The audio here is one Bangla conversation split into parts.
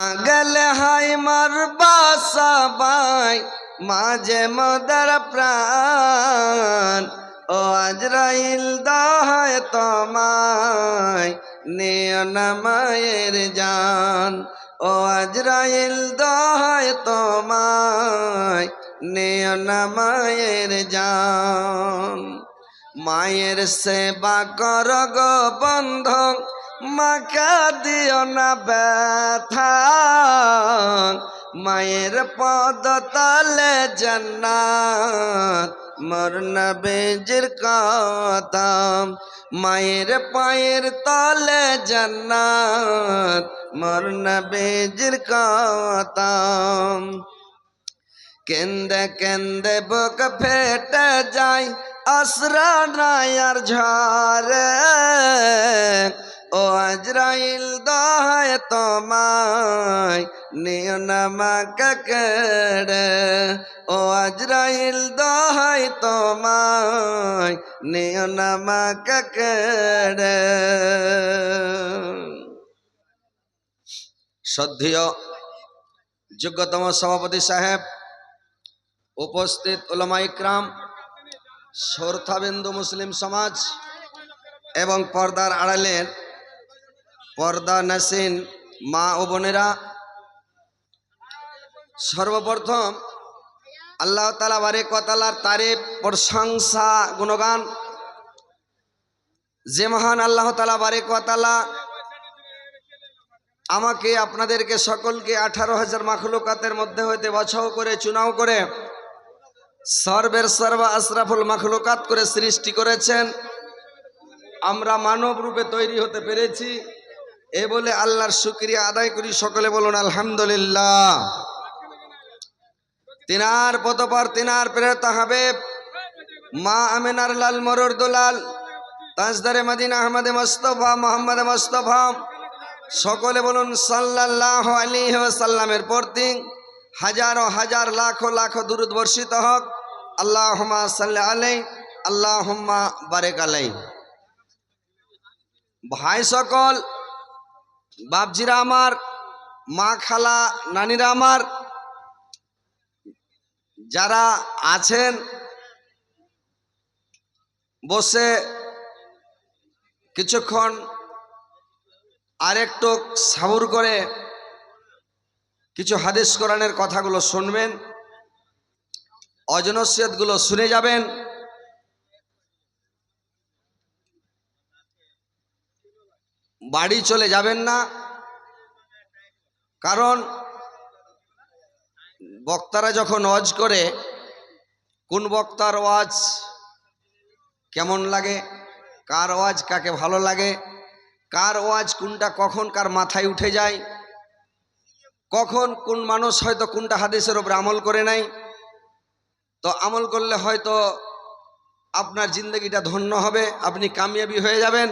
গেলে হাই মার বাসাবাই মাঝে মদার প্রাণ ও আজরাইল দাহায় তোমায় নিও না মায়ের জান ও আজরাইল দাহায় তোমায় নিও না মায়ের জান মায়ের সেবা কর গো বন্ধন মাকে দিও না ব্যথা মায়ের পদ তলে জান্নাত মোর নবীজির কথা মায়ের পায়ের তলে জান্নাত মোর নবীজির কথা কেন্দে কেন্দে বুক ফেটে যায় আসরা নায়ার ঝরে ও আজরাইল দহায় তোমায় নিও না মাকে কেড়ে ও আজরাইল দহায় তোমায় নিও না মাকে কেড়ে। শ্রদ্ধেয় যোগ্যতম সভাপতি সাহেব, উপস্থিত উলামা ইকরাম, শ্রোতাবিন্দু মুসলিম সমাজ এবং পর্দার আড়ালের পর্দা নাসিন মা ও বোনেরা, সর্বপ্রথম আল্লাহ তাআলা বারেক ওয়া তাআলার তারিফ, প্রশংসা, গুণগান যে মহান আল্লাহ তাআলা বারেক ওয়া তাআলা আমাকে আপনাদেরকে সকলকে 18,000 মাখলুকাতের মধ্যে হইতে বাছাও করে চুনাও করে সর্বের সর্বা আশরাফুল মাখলুকাত করে সৃষ্টি করেছেন। আমরা মানব রূপে তৈরি হতে পেরেছি, এ বলে আল্লাহর শুকরিয়া আদায় করি। সকলে বলুন আলহামদুলিল্লাহ। তিনার পতপর তিনার প্রেরিত হাবিব মা আমিনার লাল মরুর দুলাল তাজদারে মদিনা আহমদ মুস্তাফা মোহাম্মদ মুস্তাফা, সকলে বলুন সাল্লাল্লাহু আলাইহি ওয়াসাল্লামের প্রতি হাজারো হাজার লাখো লাখো দুরূদ বর্ষিত হোক। আল্লাহুম্মা সাল্লি আলাইহি আল্লাহুম্মা বারিক আলাইহি। ভাই সকল, বাপজিরা আমার, মা খালা নানিরা আমার, যারা আছেন বসে কিছুক্ষণ আরেকটু সাবুর করে কিছু হাদিস কোরআনের কথাগুলো শুনবেন, অজনসিয়তগুলো শুনে যাবেন। বাড়ি চলে যাবেন না, কারণ বক্তারা যখন ওয়াজ করে কোন বক্তার ওয়াজ কেমন লাগে, কার ওয়াজ কাকে ভালো লাগে, কার ওয়াজ কোনটা কখন কার মাথায় উঠে যায়, কখন কোন মানুষ হয়তো কোনটা হাদিসের উপরে আমল করে নাই, তো আমল করলে হয়তো আপনার জিন্দগিটা ধন্য হবে, আপনি কামিয়াবি হয়ে যাবেন।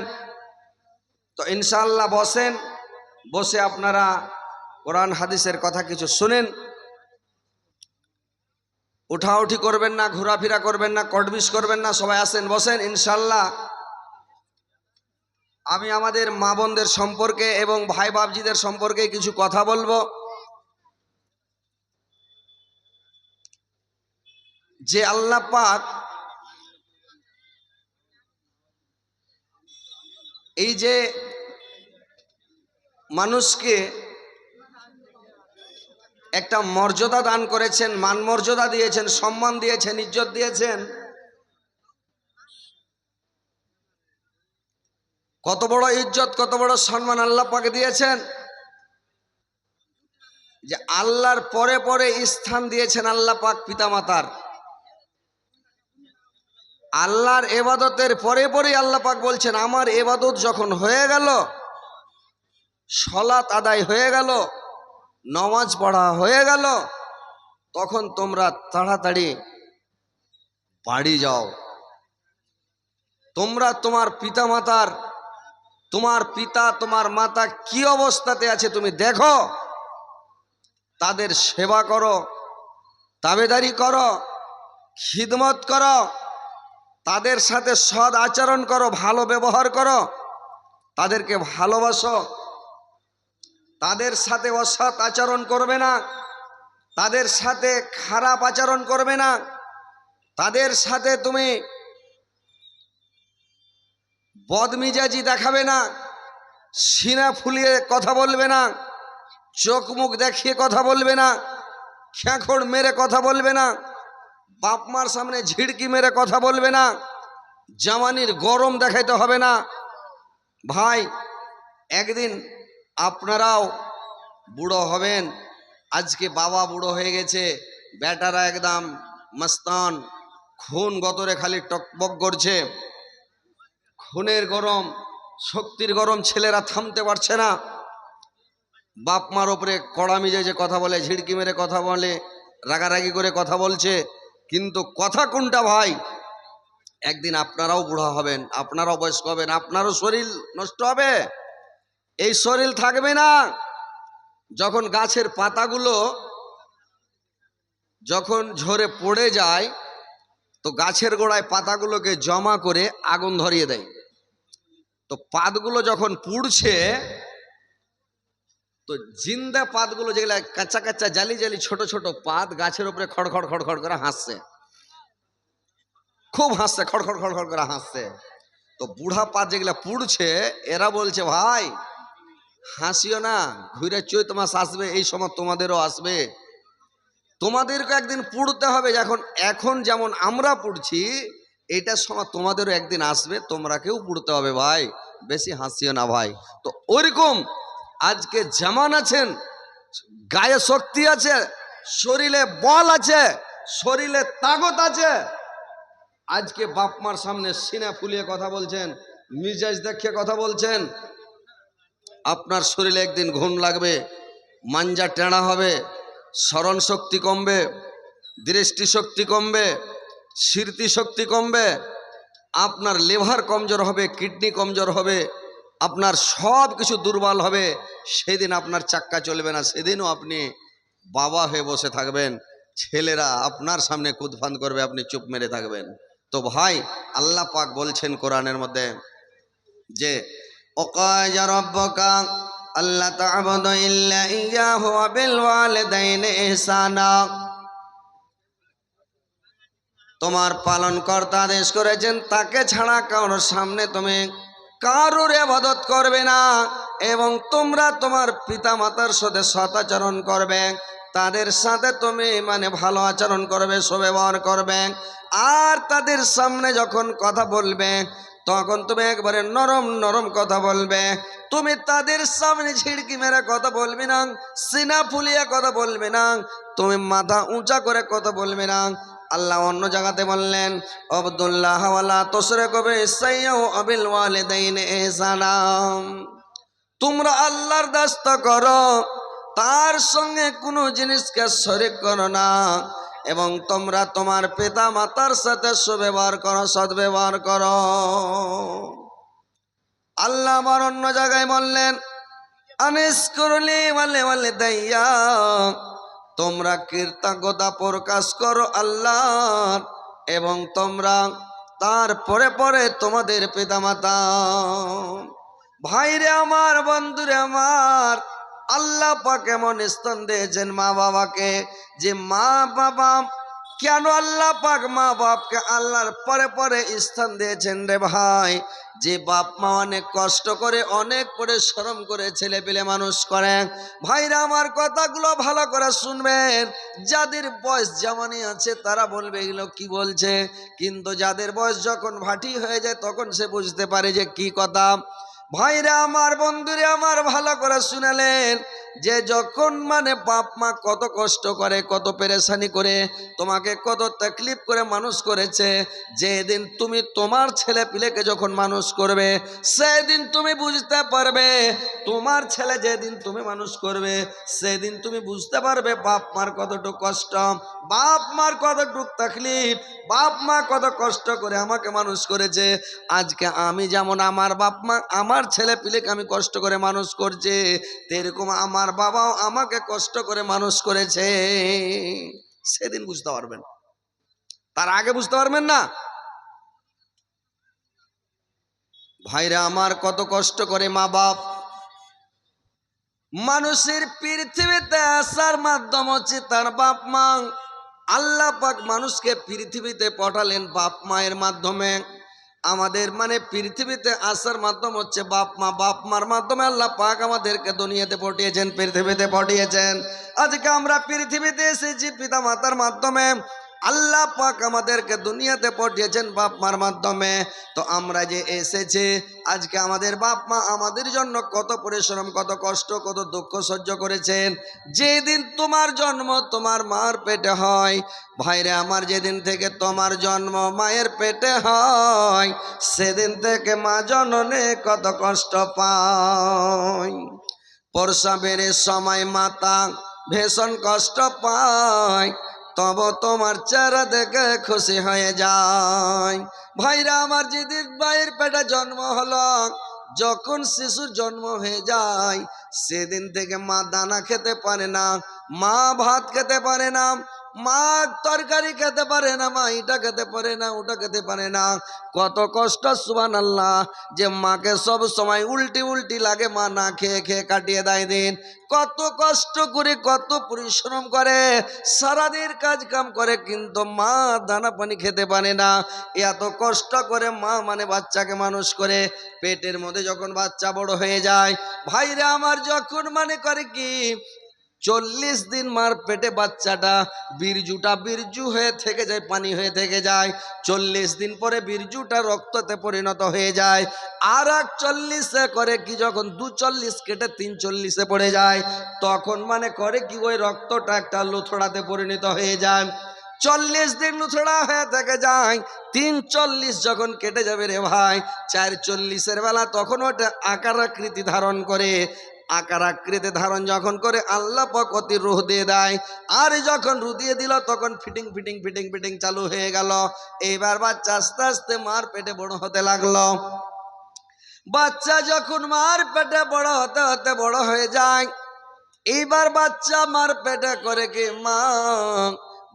তো ইনশাআল্লাহ বসেন, বসে আপনারা কোরআন হাদিসের কথা কিছু শুনেন। উঠাউঠি করবেন না, ঘোরাফেরা করবেন না, কটবিস করবেন না, সবাই আসেন বসেন। ইনশাআল্লাহ আমি আমাদের মা বোনদের সম্পর্কে এবং ভাই বাপজিদের সম্পর্কে কিছু কথা বলবো। যে আল্লাহ পাক এই যে মানুষকে একটা মর্যাদা দান করেছেন, মান মর্যাদা দিয়েছেন, সম্মান দিয়েছেন, ইজ্জত দিয়েছেন, কত বড় ইজ্জত, কত বড় সম্মান আল্লাহ পাকে দিয়েছেন, যে আল্লাহর পরে পরে স্থান দিয়েছেন আল্লাহ পাক পিতামাতার। আল্লাহর ইবাদতের পরে পরে আল্লাহ পাক বলছেন, আমার ইবাদত যখন হয়ে গেল, সালাত আদায় হয়ে গেল, নামাজ পড়া হয়ে গেল, তখন তোমরা তাড়াতাড়ি বাড়ি যাও। তোমরা তোমার পিতা মাতার, তোমার পিতা তোমার মাতা কি অবস্থাতে আছে তুমি দেখো, তাদের সেবা করো, তাবেদারি করো, খিদমত করো, তাদের সাথে সৎ আচরণ করো, ভালো ব্যবহার করো, তাদেরকে ভালোবাসো, তাদের সাথে অসৎ আচরণ করবে না, তাদের সাথে খারাপ আচরণ করবে না, তাদের সাথে তুমি বদমিজাজি দেখাবে না, সিনা ফুলিয়ে কথা বলবে না, চোখ মুখ দেখিয়ে কথা বলবে না, খেঁখড় মেরে কথা বলবে না, বাপ মার সামনে ঝিড়কি মেরে কথা বলবে না, জামানির গরম দেখাইতে হবে না। ভাই, একদিন আপনারাও বুড়ো হবেন। আজকে বাবা বুড়ো হয়ে গেছে, বেটারা একদম মস্তান, খুন গতরে খালি টকবক করছে, খুনের গরম, শক্তির গরম, ছেলেরা থামতে পারছে না। বাপ মার ওপরে কড়া মিজে কথা বলে, ঝিড়কি মেরে কথা বলে, রাগারাগি করে কথা বলছে। কিন্তু কথা কোনটা ভাই? একদিন আপনারাও বুড়া হবেন, আপনারাও বয়স্ক হবেন, আপনারও শরীর নষ্ট হবে, এই শরীর থাকবে না। যখন গাছের পাতাগুলো যখন ঝরে পড়ে যায়, তো গাছের গোড়ায় পাতাগুলোকে জমা করে আগুন ধরিয়ে দেয়। তো পাতগুলো যখন পুড়ছে, তো জিন্দা পাতগুলো যেগুলা কাঁচা কাঁচা জালি জালি ছোট ছোট পাত গাছের উপরে খড়খড় খড়খড় করে হাসছে, খুব হাসছে, খড়খড় খড়খড় করে হাসছে। তো বুড়া পাত যেগুলা পুড়ছে, এরা বলছে ভাই হাসিও না, ঘুরে চৈত মাস আসবে, এই সময় তোমাদেরও আসবে, তোমাদেরকে একদিন পুড়তে হবে। এখন যেমন আমরা পুড়ছি, এইটার সময় তোমাদেরও একদিন আসবে, তোমরা কেউ পুড়তে হবে ভাই, বেশি হাসিও না ভাই। তো ওইরকম আজকে যেমন আছেন, গায়ে শক্তি আছে, শরীরে বল আছে, শরীরে তাগত আছে, আজকে বাপ মার সামনে সিনা ফুলিয়ে কথা বলছেন, মিজাজ দেখে কথা বলছেন, আপনার শরীরে একদিন ঘুম লাগবে, মাঞ্জা টেঁড়া হবে, স্মরণ শক্তি কমবে, দৃষ্টি শক্তি কমবে, স্মৃতি শক্তি কমবে, আপনার লিভার কমজোর হবে, কিডনি কমজোর হবে, আপনার সব কিছু দুর্বল হবে। সেদিন আপনার চাক্কা চলবে না, সেদিনও আপনি বাবা হয়ে বসে থাকবেন, ছেলেরা আপনার সামনে কুদফান করবে, আপনি চুপ মেরে থাকবেন। তো ভাই, আল্লাহ পাক বলছেন কোরআনের মধ্যে যে ওয়াকাজা রাব্বুকা আল্লা তা'বুদু ইল্লা ইয়্যাহু ওয়া বিল ওয়ালিদাইনি ইহসানা, তোমার পালনকর্তা আদেশ করেছেন তাকে ছাড়া কারোর সামনে তুমি কারোর ইবাদত করবে না, এবং তোমরা তোমার পিতা মাতার সাথে সদাচরণ করবে, তাদের সাথে তুমি ভালো আচরণ করবে, সুব্যবহার করবে। আর তাদের সামনে যখন কথা বলবে, তখন তুমি একবারে নরম নরম কথা বলবে। তুমি তাদের সামনে ঝিড়কি মেরে কথা বলবে না, সিনা ফুলিয়ে কথা বলবে না, তুমি মাথা উঁচা করে কথা বলবে না। আল্লাহ অন্য জায়গাতে বললেন আব্দুল্লাহ ওয়ালা তুশরিকু বিসাইয়্যু আবিল ওয়ালিদাইনি ইহসানা, তোমরা আল্লাহর দাস্ত করো, তার সঙ্গে কোনো জিনিসকে শরীক করো না, এবং তোমরা তোমার পিতা মাতার সাথে সুব্যবহার করো, সদ্ব্যবহার করো। আল্লাহ আবার অন্য জায়গায় বললেন আনিশকুরলি ওয়ালিদাইয়া, তোমরা কৃতজ্ঞতা প্রকাশ করো আল্লাহর, এবং তোমরা তারপরে পরে তোমাদের পিতামাতা। ভাইরে আমার, বন্ধুরে আমার, আল্লাহ পাক এমন স্থান দিয়েছেন মা বাবাকে, যে মা বাবা কেন আল্লাহ পাক মা বাপকে আল্লাহর পরে পরে স্থান দিয়েছেন রে ভাই? যে বাপ মা অনেক কষ্ট করে, অনেক পরিশ্রম করে ছেলে পেলে মানুষ করে। ভাইরা আমার, কথাগুলো ভালো করে শুনবেন। যাদের বয়স জামানি আছে তারা বলবে এগুলো কি বলছে, কিন্তু যাদের বয়স যখন ভাটি হয়ে যায় তখন সে বুঝতে পারে যে কি কথা। ভাইরা আমার, বন্ধুরে আমার, ভালো করে শুনালেন যে যখন বাপ মা কত কষ্ট করে, কত পেরেশানি করে, তোমাকে কত তকলিফ করে মানুষ করেছে, যেদিন তুমি তোমার ছেলে পিলেকে যখন মানুষ করবে, সেদিন তুমি বুঝতে পারবে, তোমার ছেলে যেদিন তুমি মানুষ করবে সেদিন তুমি বুঝতে পারবে বাপ মার কতটুকু কষ্ট, বাপ মার কতটুকু তকলিফ, বাপ মা কত কষ্ট করে আমাকে মানুষ করেছে। আজকে আমি যেমন আমার বাপ মা আমার ছেলে পিলেকে আমি কষ্ট করে মানুষ করছে, এরকম আমার বাবাও আমাকে কষ্ট করে মানুষ করেছে। সেদিন বুঝতে পারবেন, তার আগে বুঝতে পারবেন না। ভাইরা আমার, কত কষ্ট করে মা বাপ মানুষের পৃথিবীতে আসার মাধ্যম হচ্ছে তার বাপ মা। আল্লাহ পাক মানুষকে পৃথিবীতে পাঠালেন বাপ মায়ের মাধ্যমে। আমাদের পৃথিবীতে আসার মাধ্যম হচ্ছে বাপ মা। বাপ মার মাধ্যমে আল্লাহ পাক আমাদেরকে দুনিয়াতে পাঠিয়েছেন, পৃথিবীতে পাঠিয়েছেন। আজকে আমরা পৃথিবীতে এসেছি পিতা মাতার মাধ্যমে। আল্লাহ পাক আমাদেরকে দুনিয়াতে পাঠিয়েছেন বাপ মার মাধ্যমে। তো আমরা যে এসেছি, আজকে আমাদের বাপ মা আমাদের জন্য কত পরিশ্রম, কত কষ্ট, কত দুঃখ সহ্য করেছেন। যেদিন তোমার জন্ম তোমার মার পেটে হয়, ভাইরে আমার, যেদিন থেকে তোমার জন্ম মায়ের পেটে হয়, সেদিন থেকে মা জননে কত কষ্ট পায়। প্রসবের সময় মাতা ভীষণ কষ্ট পায়, তব তোমার চেহারা দেখে খুশি হয়ে যায়। ভাইরা আমার, যেদিন মায়ের পেটে জন্ম হলো, যখন শিশুর জন্ম হয়ে যায়, সেদিন থেকে মা দানা খেতে পারে না, মা ভাত খেতে পারে না, মা তরকারি খেতে পারে না, মা এটা খেতে পারে না, ওটা খেতে পারে না। কত কষ্ট, সুবহানাল্লাহ, যে মাকে সব সময় উল্টি উল্টি লাগে, মা না খেয়ে খেয়ে কাটিয়ে দেয় দিন। কত কষ্ট করে, কত পরিশ্রম করে, সারাদিন কাজ কাম করে, কিন্তু মা দানা পানি খেতে পারে না। এত কষ্ট করে মা বাচ্চাকে মানুষ করে। পেটের মধ্যে যখন বাচ্চা বড় হয়ে যায়, ভাইরা আমার, যখন করে কি 40 দিন মার পেটে বাচ্চাটা বীর্যু হয়ে থেকে যায়, পানি হয়ে থেকে যায়। 40 দিন পরে বীর্যুটা রক্ততে পরিণত হয়ে যায়। আর 40 করে কি, যখন 240 কেটে 340 পড়ে যায়, তখন করে কি, ওই রক্তটা একটা লুথড়াতে পরিণত হয়ে যায়। 40 দিন লুথড়া হয়ে থেকে যায়। 340 যখন কেটে যাবে রে ভাই, 440 বেলা, তখন ওটা আকার আকৃতি ধারণ করে। আকার আকৃতি ধারণ যখন করে, আল্লাহ পাক অতি রুহ দিয়ে দেয়। আর যখন রুহ দিয়ে দিল, তখন ফিটিং ফিটিং ফিটিং ফিটিং চালু হয়ে গেল। এইবার বাচ্চা আস্তে আস্তে মার পেটে বড় হতে লাগলো। বাচ্চা যখন মার পেটে বড় হতে হতে বড় হয়ে যায়, এইবার বাচ্চা মার পেটে করে কি, মা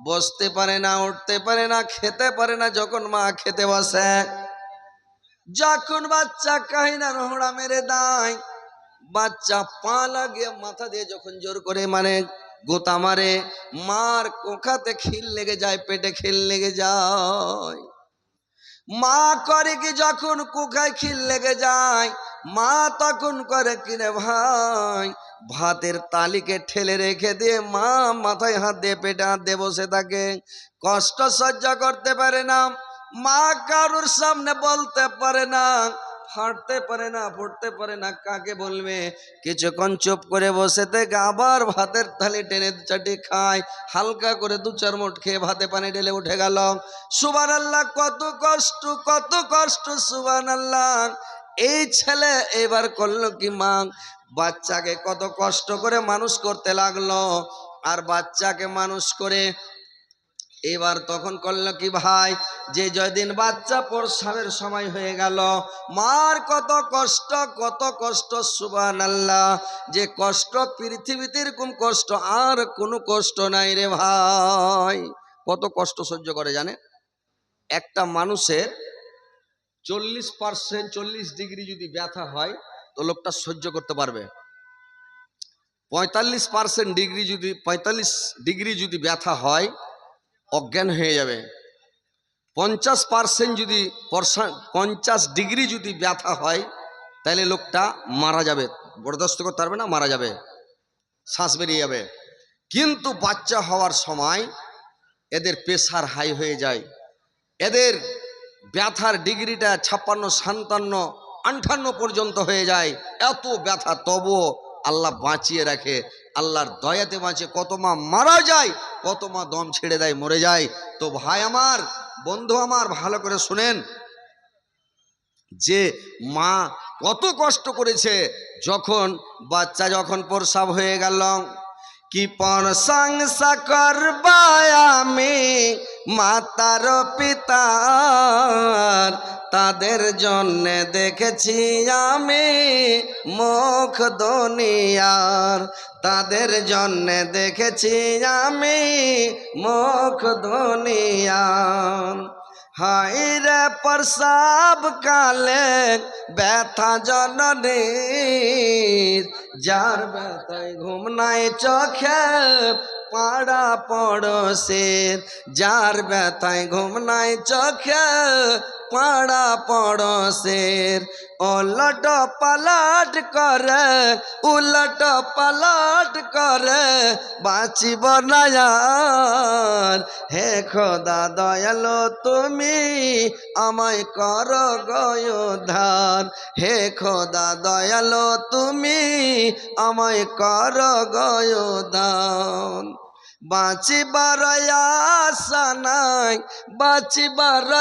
বসতে পারে না, উঠতে পারে না, খেতে পারে না। যখন মা খেতে বসে, যখন বাচ্চা কাহিনা রোহড়া মেরে দেয়, বাচ্চা পা লাগিয়ে মাথা দিয়ে যখন জোর করে গোতা মারে, মার কোখাতে খিল লেগে যায়, পেটে খিল লেগে যায়। মা করে কি, যখন কোখায় খিল লেগে যায়, মা তখন করে কিনে ভাই, ভাতের তালিকে ঠেলে রেখে দিয়ে মা মাথায় হাত দিয়ে পেটে হাত দিয়ে বসে থাকে। কষ্ট সহ্য করতে পারে না মা, কারোর সামনে বলতে পারে না, হাঁটতে পারে না, পড়তে পারে না, কাকে বলবে। কিছুক্ষণ চুপ করে বসে থেকে আবার ভাতের থালি টেনে চাটি খায়, হালকা করে 2-4 মুঠ খেয়ে ভাতে পানি ঢেলে উঠে গেল। সুবহানাল্লাহ, কত কষ্ট, কত কষ্ট, সুবহানাল্লাহ। এই ছেলে এবার করলো কি, মা বাচ্চাকে কত কষ্ট করে মানুষ করতে লাগলো। আর বাচ্চাকে মানুষ করে এবার তখন করলো কি ভাই, যে যেদিন বাচ্চা প্রসবের সময় হয়ে গেল, মার কত কষ্ট, কত কষ্ট, সুবহানাল্লাহ। যে কষ্ট পৃথিবীতে এরকম কষ্ট আর কোনো কষ্ট নাই রে ভাই। কত কষ্ট সহ্য করে জানে? একটা মানুষের 40 ডিগ্রি যদি ব্যথা হয়, তো লোকটা সহ্য করতে পারবে। 45 ডিগ্রি যদি ব্যথা হয়, অজ্ঞান হয়ে যাবে। 50 ডিগ্রি যদি ব্যথা হয়, তাহলে লোকটা মারা যাবে, বরদাস্ত করতে পারবে না, মারা যাবে, শ্বাস বেরিয়ে যাবে। কিন্তু বাচ্চা হওয়ার সময় এদের প্রেসার হাই হয়ে যায়, এদের ব্যথার ডিগ্রিটা 56, 57, 58 পর্যন্ত হয়ে যায়। এত ব্যথা, তবুও আল্লাহ বাঁচিয়ে রাখে, আল্লাহর দয়াতে বাঁচে। কত মা মারা যায়, কত মা দম ছেড়ে দেয়, মরে যায়। তো ভাই আমার, বন্ধু আমার, ভালো করে শুনেন, যে মা কত কষ্ট করেছে। যখন বাচ্চা যখন প্রসব হয়ে গেল, কি প্রশংসা করবা আমি মাতার পিতার, তাদের জন্য দেখেছি আমি মুখ দুনিয়ার, তাদের জন্য দেখেছি আমি মুখ দুনিয়ার। হায় রে প্রসাব কালে ব্যথা জননীর, যার ব্যথায় ঘুম নাই চোখে পাড়া পড়োশের, যার ব্যথায় ঘুম নাই চোখে পাড়া পড়োশের। ওলট পালট করে উলট পালট করে বাঁচিব না আর। হে খোদা দয়ালো তুমি আমায় কর গয়োধার, হে খোদা দয়ালো তুমি আমায় কর গয়োধার। বাঁচিবার আশা নাই, বাঁচিবার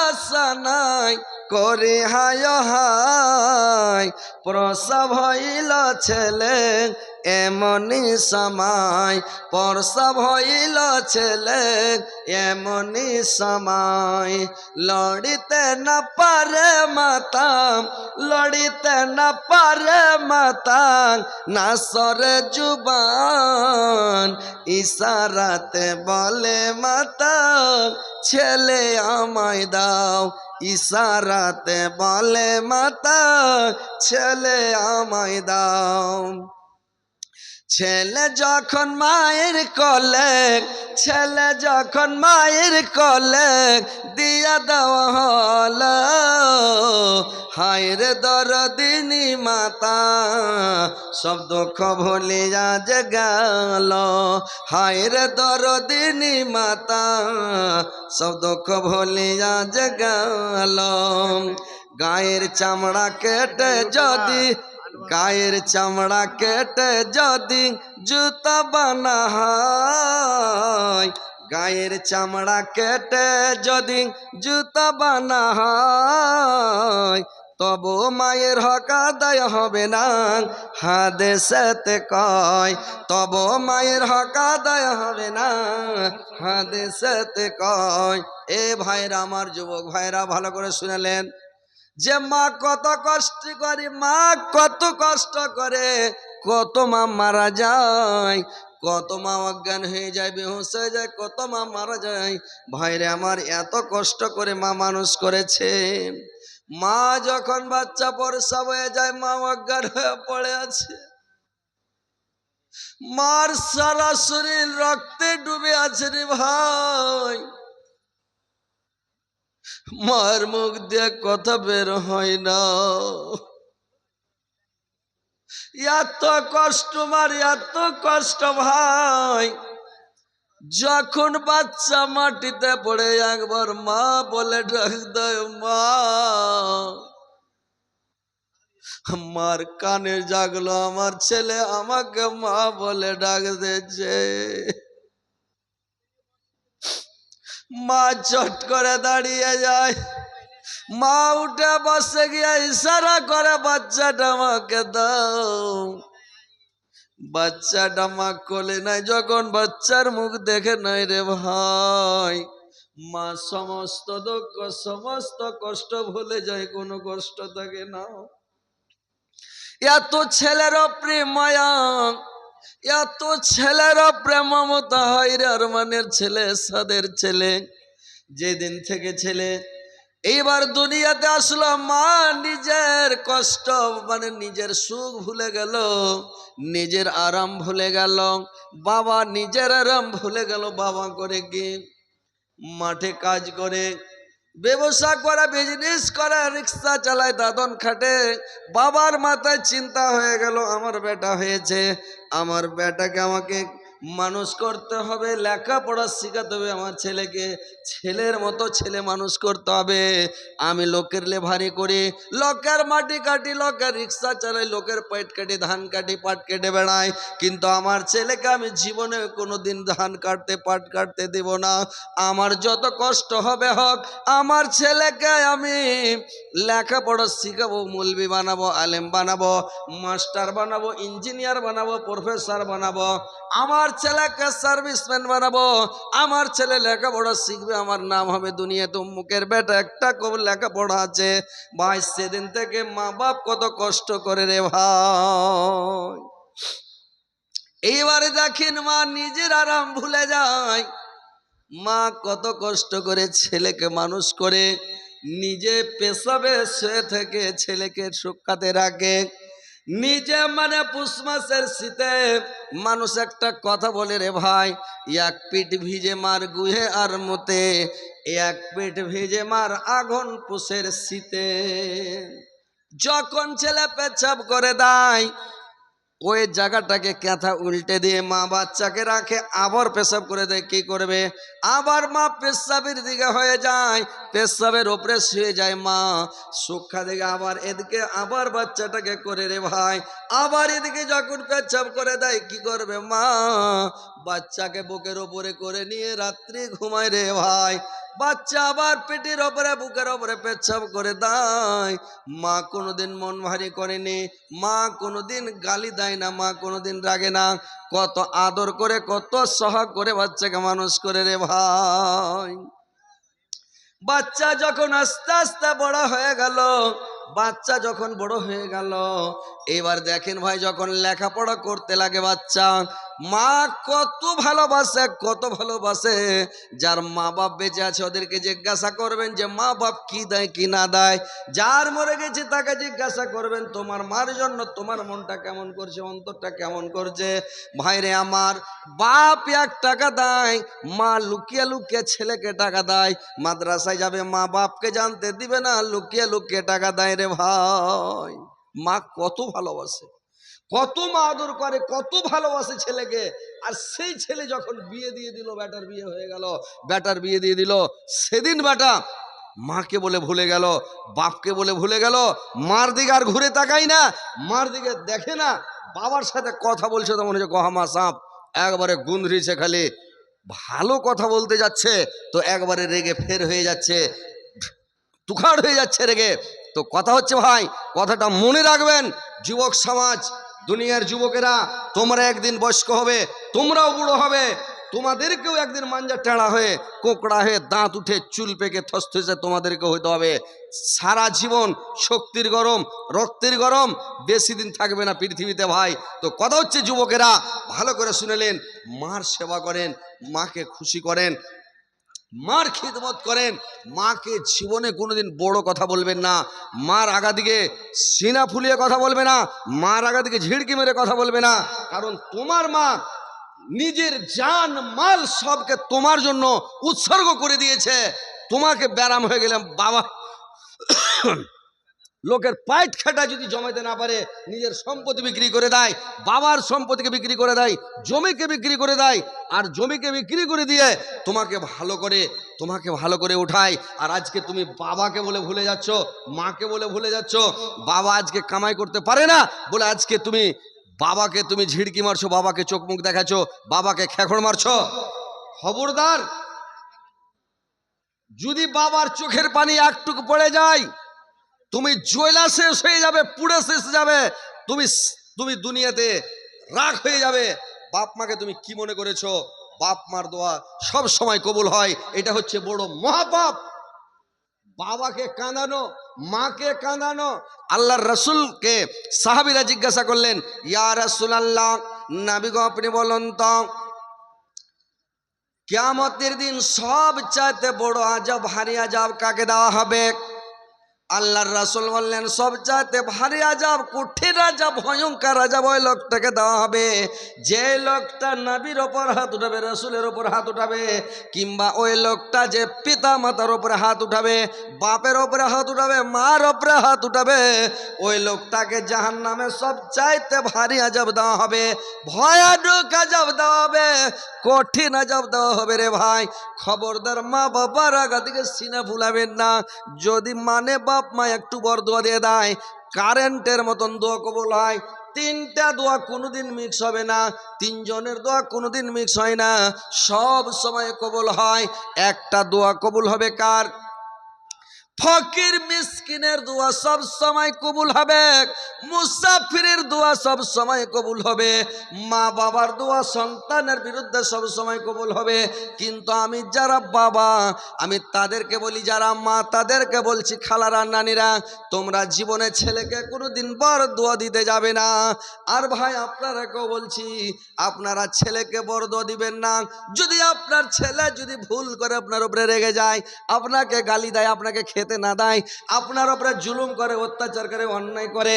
আশা নাই, করে হায় হায় প্রসব হইল ছেলে এমনি সময়, প্রসব হইল ছেলে এমনি সময়। লড়িতে না পারে মাতা, লড়িতে না পারে মাতা, না সরে জুবান, ইশারাতে বলে মাতা ছেলে আমায় দাও, ইশারাতে বলে মাতা ছেলে আমায় দাও। ছেলে যখন মায়ের কোলে, ছেলে যখন মায়ের কোলে দিয়া দেওয়া হলো, হায়রে দরদিনী মাতা সব দুঃখ ভুলিয়া যে গেল, হায়রে দরদিনী মাতা সব দুঃখ ভুলিয়া যে গেল। গায়ের চামড়া কেটে যদি, গায়ের চামড়া কেটে যদি জুতা বানা হয়, গায়ের চামড়া কেটে যদি জুতা বানা হয়, তবু মায়ের হক আদায় হবে না হাদিসেতে কয়, তবু মায়ের হক আদায় হবে না হাদিসেতে কয়। এ ভাইরা আমার, যুবক ভাইরা ভালো করে শুনলেন যে মা কত কষ্ট করে, মা কত কষ্ট করে, কত মা মারা যায়, কত মা অজ্ঞান হয়ে যায়, বেহুশ হয়ে যায়, কত মা মারা যায়। ভাইরে আমার, এত কষ্ট করে মা মানুষ করেছে। মা যখন বাচ্চা প্রসব হয়ে যায়, মা অজ্ঞান হয়ে পড়ে আছে, মার সারা শরীর রক্তে ডুবে আছে রে ভাই। মার মুখ দিয়ে কথা বের হয় না, এত কষ্ট মার, এত কষ্ট ভাই। যখন বাচ্চা মাটিতে পড়ে একবার মা বলে ডাক দেয় মা, আমার কানে জাগলো আমার ছেলে আমাকে মা বলে ডাক দিয়েছে। মা চট করে দাঁড়িয়ে যায়, মা উঠে বসে গিয়ে ইশারা করে বাচ্চাটা আমাকে দাও। বাচ্চাটা মা কোলে নাই, যখন বাচ্চার মুখ দেখে নাই রে ভাই, মা সমস্ত দুঃখ সমস্ত কষ্ট ভুলে যায়, কোনো কষ্ট থাকে না। এত ছেলের প্রেম মায়া, এত ছেলের প্রেম মমতা হয় রে আরমানের ছেলে, সাদের ছেলে। যেদিন থেকে ছেলে এইবার দুনিয়াতে আসলো, মা নিজের কষ্ট মানে নিজের সুখ ভুলে গেল, নিজের আরাম ভুলে গেল, বাবা নিজের আরাম ভুলে গেল। বাবা করে কি মাঠে কাজ করে, ব্যবসা করে, বিজনেস করে, রিক্সা চালায়, দাদন খাটে। বাবার মাথায় চিন্তা হয়ে গেল আমার বেটা হয়েছে, আমার বেটাকে আমাকে মানুষ করতে হবে, লেখাপড়া শেখাতে হবে, আমার ছেলেকে ছেলের মতো ছেলে মানুষ করতে হবে। আমি লোকের লেভারি করি, লোকের মাটি কাটি, লোকের রিক্সা চালাই, লোকের পেট কাটি, ধান কাটি, পাট কেটে বেড়াই, কিন্তু আমার ছেলেকে আমি জীবনে কোনোদিন ধান কাটতে পাট কাটতে দেব না। আমার যত কষ্ট হবে হোক, আমার ছেলেকে আমি লেখাপড়া শিখাবো, মৌলবি বানাবো, আলেম বানাবো, মাস্টার বানাবো, ইঞ্জিনিয়ার বানাবো, প্রফেসর বানাবো, আমার ছেলেকে সার্ভিসম্যান বানাবো। আমার ছেলে লেখাপড়া শিখবে, আমার নাম হবে দুনিয়াতে মুখের বেটা। একটা কব লেখাপড়া আছে ভাই। সেদিন থেকে মা বাপ কত কষ্ট করে রে ভাই। এইবারে দেখেন মা নিজের আরাম ভুলে যায়, মা কত কষ্ট করে ছেলেকে মানুষ করে, নিজে পেশাবে শুয়ে থেকে ছেলেকে সুখাতে রাখে। নিজে মানে পুষ মাসের শীতে মানুষ একটা কথা বলে রে ভাই, এক পিঠ ভিজে মার গুহে আর মতে, এক পিঠ ভিজে মার আগুন পুষের শীতে। যখন ছেলে পেচ্ছাপ করে দেয়, ওই জায়গাটাকে ক্যাথা উল্টে দিয়ে মা বাচ্চাকে রাখে, আবার পেশাব করে দেয়। কি করবে? আবার মা পেশাবের দিকে হয়ে যায়, পেশাবের ওপরে শুয়ে যায় মা, সুখা দিকে আবার এদিকে আবার বাচ্চাটাকে করে রে ভাই, আবার এদিকে যখন পেশাব করে দেয় কি করবে মা? বাচ্চাকে বুকের ওপরে করে নিয়ে রাত্রি ঘুমায় রে ভাই। বাচ্চা আবার পেটের ওপরে বুকের ওপরে পেচ্ছাপ করে দেয়। মা কোনোদিন মন ভারী করেনি, মা কোনোদিন গালি দেয় না, মা কোনোদিন রাগে না। কত আদর করে কত সহাগ করে বাচ্চাকে মানুষ করে রে ভাই। বাচ্চা যখন আস্তে আস্তে বড় হয়ে গেল, বাচ্চা যখন বড় হয়ে গেল, এবার দেখেন ভাই যখন লেখাপড়া করতে লাগে বাচ্চা, মা কত ভালোবাসে, কত ভালোবাসে। যার মা বাপ বেঁচে আছে ওদেরকে জিজ্ঞাসা করবেন যে মা বাপ কি দেয় কি না দেয়। যার মরে গেছে তাকে জিজ্ঞাসা করবেন তোমার মার জন্য তোমার মনটা কেমন করছে, অন্তরটা কেমন করছে। ভাইরে আমার, বাপ 1 টাকা দেয়, মা লুকিয়ে লুকিয়ে ছেলেকে টাকা দেয়। মাদ্রাসায় যাবে মা বাপকে জানতে দিবে না, লুকিয়ে লুকিয়ে টাকা দেয় রে ভাই। মা কত ভালোবাসে, কত মা আদর করে, কত ভালোবাসে ছেলেকে। আর সেই ছেলে যখন বিয়ে দিয়ে দিল, বেটার বিয়ে হয়ে গেল, বেটার বিয়ে দিয়ে দিল, সেদিন বেটা মাকে বলে ভুলে গেল, বাপকে বলে ভুলে গেল, মার দিকে আর ঘুরে তাকাই না, মার দিকে দেখে না। বাবার সাথে কথা বলছে তো মনে হচ্ছে গহামা সাপ, একবারে গুন্দ্রিছে, খালি ভালো কথা বলতে যাচ্ছে তো একবারে রেগে ফের হয়ে যাচ্ছে, তুখার হয়ে যাচ্ছে রেগে। তো কথা হচ্ছে ভাই, কথাটা মনে রাখবেন যুবক সমাজ, দুনিয়ার যুবকেরা, তোমরা একদিন বয়স্ক হবে, তোমরাও বুড়ো হবে, তোমাদেরকেও একদিন মাঞ্জা টেড়া হয়ে কোকড়া হয়ে দাঁত উঠে চুল পেকে থসথসে তোমাদেরকেও হইতে হবে। সারা জীবন শক্তির গরম, রক্তের গরম, বেশি দিন থাকবে না পৃথিবীতে ভাই। তো কথা হচ্ছে যুবকেরা ভালো করে শুনেলেন, মার সেবা করেন, মাকে খুশি করেন, মার খিদমত করেন। মাকে জীবনে কোনোদিন বড় কথা বলবেন না, মার আগা দিকে সিনা ফুলিয়ে কথা বলবে না, মার আগা দিকে ঝিড়কি মেরে কথা বলবে না। কারণ তোমার মা নিজের জান মাল সবকে তোমার জন্য উৎসর্গ করে দিয়েছে। তোমাকে ব্যারাম হয়ে গেলাম বাবা, লোকের পাইট খাটা যদি জমাইতে না পারে, নিজের সম্পত্তি বিক্রি করে দেয়, বাবার সম্পত্তিকে বিক্রি করে দেয়, জমিকে বিক্রি করে দেয়, আর জমিকে বিক্রি করে দিয়ে তোমাকে ভালো করে উঠায়। আর আজকে তুমি বাবাকে বলে ভুলে যাচ্ছ, মাকে বলে ভুলে যাচ্ছ। বাবা আজকে কামাই করতে পারে না বলে আজকে তুমি বাবাকে তুমি ঝিড়কি মারছো, বাবাকে চোখ মুখ দেখাচ্ছ, বাবাকে খেখড় মারছো। খবরদার, যদি বাবার চোখের পানি একটুকু পড়ে যায়, তুমি জয়লা শেষ হয়ে যাবে, পুড়ে শেষ যাবে, তুমি দুনিয়াতে রাগ হয়ে যাবে। বাপ মাকে তুমি কি মনে করেছো? বাপ মার দোয়া সব সময় কবুল হয়, এটা হচ্ছে বড় মহাপাপ। বাবাকে কাঁদানো, মাকে কাঁদানো। আল্লাহর রাসূলকে সাহাবীরা জিজ্ঞাসা করলেন, ইয়া রাসূলুল্লাহ, নবী গো আপনি বলুন তো কিয়ামতের দিন সবচাইতে বড় আযাব, ভারী আযাব কাকে দেওয়া হবে? আল্লাহর রাসূল বললেন সবচাইতে ভারী আযাব, কঠিন আযাব, ভয়ঙ্কর আযাব ওই লোকটাকে দেওয়া হবে যে লোকটা নবীর ওপর হাত উঠাবে, রাসূলের ওপর হাত উঠাবে, কিংবা ওই লোকটা যে পিতা মাতার ওপরে হাত উঠাবে, বাপের ওপরে হাত উঠাবে, মার ওপরে হাত উঠাবে, ওই লোকটাকে জাহান্নামে সবচাইতে ভারী আযাব দেওয়া হবে, ভয়ানক আযাব দেওয়া হবে, কঠিন আযাব দেওয়া হবে রে ভাই। খবরদার মা বাবার আগা থেকে সিনা ফুলাবেন না। যদি মানে বাপ মা একটু বড় দোয়া দিয়ে দেয়, কারেন্টের মতন দোয়া কবুল হয়। 3টা দোয়া কোনোদিন মিক্স হবে না, 3 জনের দোয়া কোনোদিন মিক্স হয় না, সব সময় কবুল হয়। একটা দোয়া কবুল হবে কার? ফকির মিসকিনের দোয়া সব সময় কবুল হবে, মুসাফিরের দোয়া সব সময় কবুল হবে, মা বাবার দোয়া সন্তানের বিরুদ্ধে সব সময় কবুল হবে। কিন্তু আমি যারা বাবা, আমি তাদেরকে বলি, যারা মা তাদেরকে বলছি, খালারা নানিরা, তোমরা জীবনে ছেলেকে কোনোদিন বর দোয়া দিতে যাবে না। আর ভাই আপনারাকেও বলছি, আপনারা ছেলেকে বর দোয়া দিবেন না। যদি আপনার ছেলে যদি ভুল করে আপনার উপরে রেগে যায়, আপনাকে গালি দেয়, আপনাকে খেতে না দেয়, আপনার উপরে জুলুম করে, অত্যাচার করে, অন্যায় করে,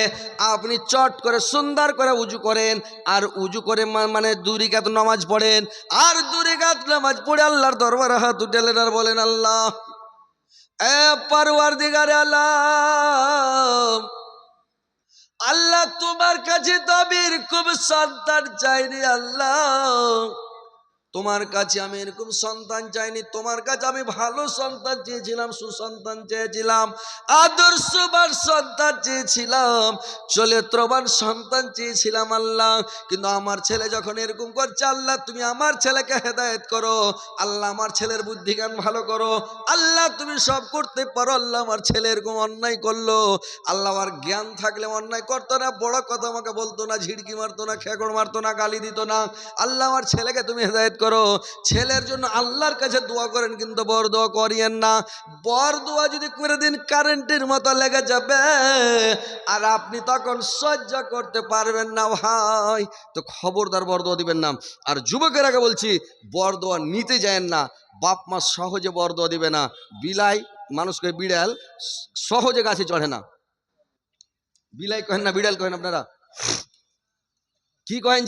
আপনি চট করে সুন্দর করে উজু করেন, আর উজু করে মানে 2 রাকাত নামাজ পড়েন, আর 2 রাকাত নামাজ পড়ে আল্লাহর দরবারে হাত উঠালেন আর বলেন, আল্লাহ, এ পরওয়ারদিগারে আলম, আল্লাহ তোমার কাছে তো আমি এরকম সন্তান চাইনি, আল্লাহ তোমার কাছে আমি এরকম সন্তান চাইনি, তোমার কাছে আমি ভালো সন্তান চেয়েছিলাম, সুসন্তান চেয়েছিলাম, আদর্শবান সন্তান চেয়েছিলাম, চরিত্রবান সন্তান চেয়েছিলাম আল্লাহ। কিন্তু আমার ছেলে যখন এরকম করছে, আল্লাহ তুমি আমার ছেলেকে হেদায়েত করো, আল্লাহ আমার ছেলের বুদ্ধি জ্ঞান ভালো করো, আল্লাহ তুমি সব করতে পারো, আল্লাহ আমার ছেলে এরকম অন্যায় করলো, আল্লাহ আমার জ্ঞান থাকলে অন্যায় করতো না, বড় কথা আমাকে বলতো না, ঝিড়কি মারতো না, খেকড় মারতো না, গালি দিত না, আল্লাহ আমার ছেলেকে তুমি হেদায়েত করো। ছেলের জন্য আল্লাহর কাছে দোয়া করেন, কিন্তু বর দোয়া করিয়েন না। বর দোয়া যদি করে দিন কারেন্টের মতো লেগে যাবে, আর আপনি তখন সহ্য করতে পারবেন না ভাই, তো খবরদার বর দোয়া দিবেন না। আর যুবকের আগে বলছি, বর দোয়া নিতে যায়েন না, বাপ মা সহজে বর দোয়া দিবে না। বিলাই মানুষকে, বিড়াল সহজে গাছে চড়ে না। বিলাই কহেন না, বিড়াল কহেন আপনারা, কি কহেন?